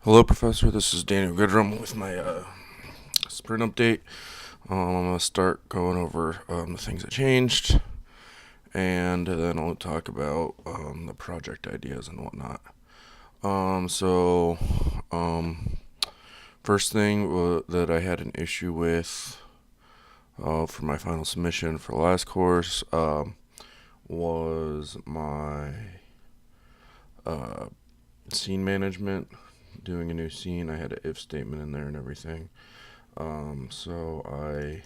Hello, Professor. This is Daniel Goodrum with my sprint update. I'm going to start going over the things that changed, and then I'll talk about the project ideas and whatnot. So, first thing that I had an issue with for my final submission for the last course was my uh, scene management. Doing a new scene, I had an if statement in there and everything. So I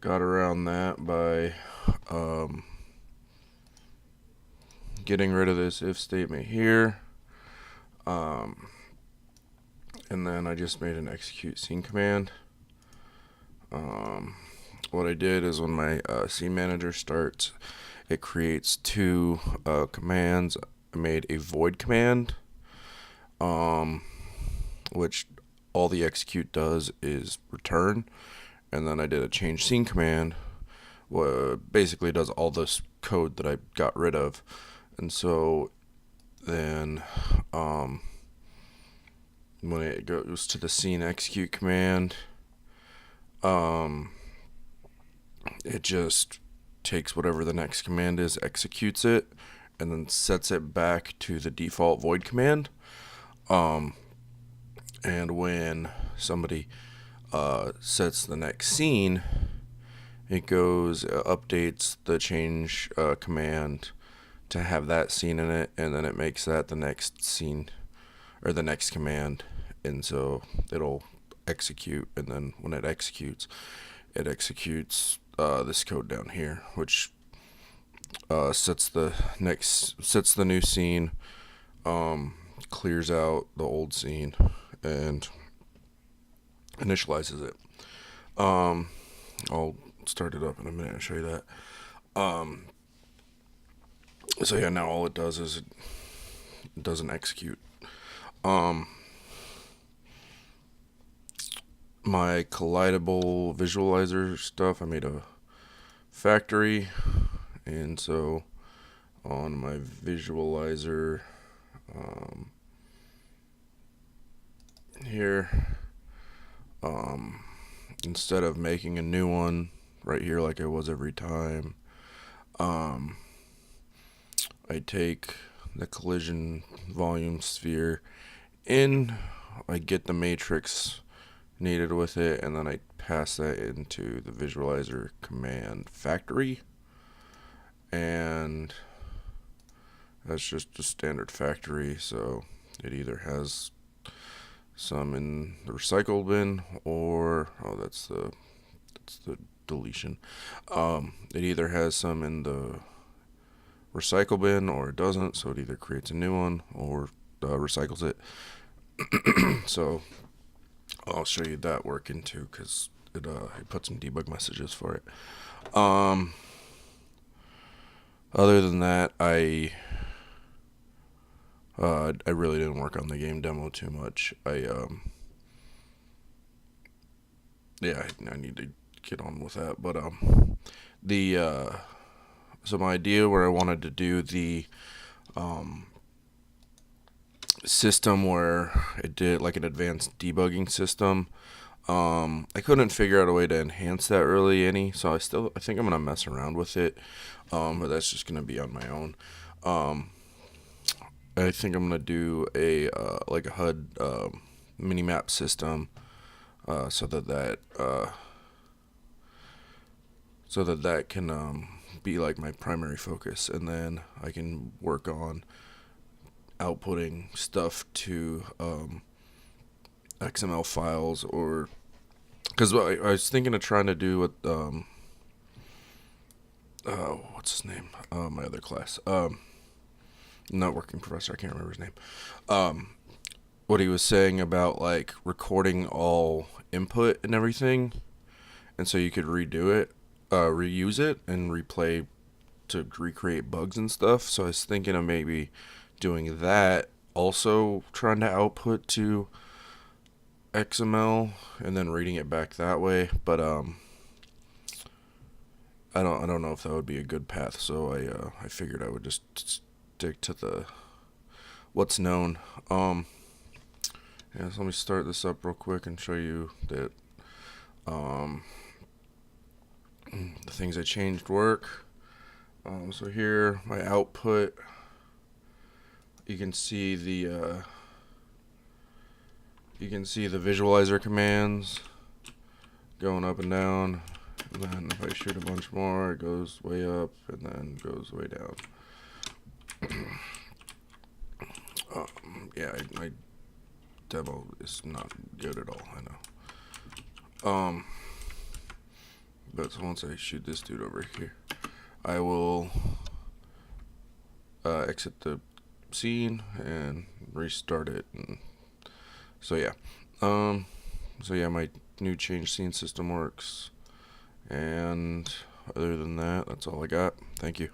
got around that by getting rid of this if statement here. And then I just made an execute scene command. What I did is when my scene manager starts, it creates two commands. I made a void command, which all the execute does is return. And then I did a change scene command, basically does all this code that I got rid of. And so then when it goes to the scene execute command, it just takes whatever the next command is, executes it, and then sets it back to the default void command. And when somebody sets the next scene, it goes updates the change command to have that scene in it, and then it makes that the next scene or the next command, and so it'll execute, and then when it executes this code down here, which sets the new scene, clears out the old scene, and initializes it. I'll start it up in a minute and show you that. So yeah, now all it does is it doesn't execute. My collidable visualizer stuff, I made a factory, and so on my visualizer here, instead of making a new one right here like I was every time, I take the collision volume sphere in, I get the matrix needed with it, and then I pass that into the visualizer command factory, and that's just a standard factory, so it either has some in the recycle bin or that's the deletion. It either has some in the recycle bin or it doesn't, so it either creates a new one or recycles it. So I'll show you that working too, because it put some debug messages for it. Other than that, I really didn't work on the game demo too much. I need to get on with that. But the so my idea where I wanted to do the system where it did like an advanced debugging system. I couldn't figure out a way to enhance that really any, so I think I'm gonna mess around with it, but that's just gonna be on my own. I think I'm gonna do a like a HUD mini map system, so that can be like my primary focus, and then I can work on outputting stuff to XML files, or because I was thinking of trying to do with what's his name? My other class, not working professor. I can't remember his name. What he was saying about like recording all input and everything, and so you could reuse it, and replay to recreate bugs and stuff. So I was thinking of maybe doing that, also trying to output to XML and then reading it back that way. But I don't know if that would be a good path. So I figured I would just stick to the what's known. Yeah, so let me start this up real quick and show you that um, the things I changed work. So here, my output, you can see the visualizer commands going up and down. And then if I shoot a bunch more, it goes way up and then goes way down. Yeah, my demo is not good at all, I know. But so once I shoot this dude over here, I will exit the scene and restart it. And so yeah, my new change scene system works. And other than that, that's all I got. Thank you.